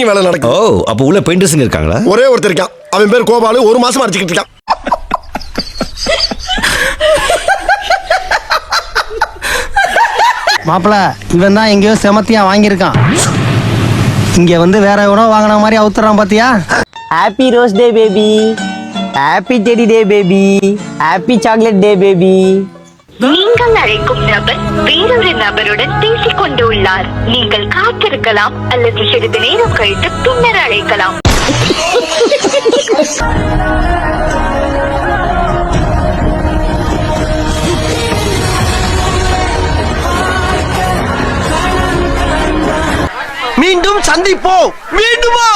Painting வேலை நடக்குது. ஓ, அப்ப உள்ள பெயிண்டர்ஸ்ங்க இருக்காங்களா? ஒரே ஒருத்தர் இருக்கான். அவன் பேர் கோபாலு. 1 மாசமா அடிச்சுக்கிட்டு இருக்கான். மாப்பிள, இவன் தான் எங்கேயோ செமத்தியா வாங்கியிருக்கான். இங்க வந்து வேற எவனோ வாங்கின மாதிரி அவுத்துறான் பாத்தியா? ஹாப்பி ரோஸ் டே பேபி, ஹாப்பி டெடி டே baby, happy chocolate day baby. நீங்கள் அழைக்கும் நபர் வேறொரு நபருடன் பேசிக் கொண்டு உள்ளார். நீங்கள் காத்திருக்கலாம் அல்லது சிறிது நேரம் கழித்து பின்னர் அழைக்கலாம். மீண்டும் சந்திப்போம். மீண்டுமா?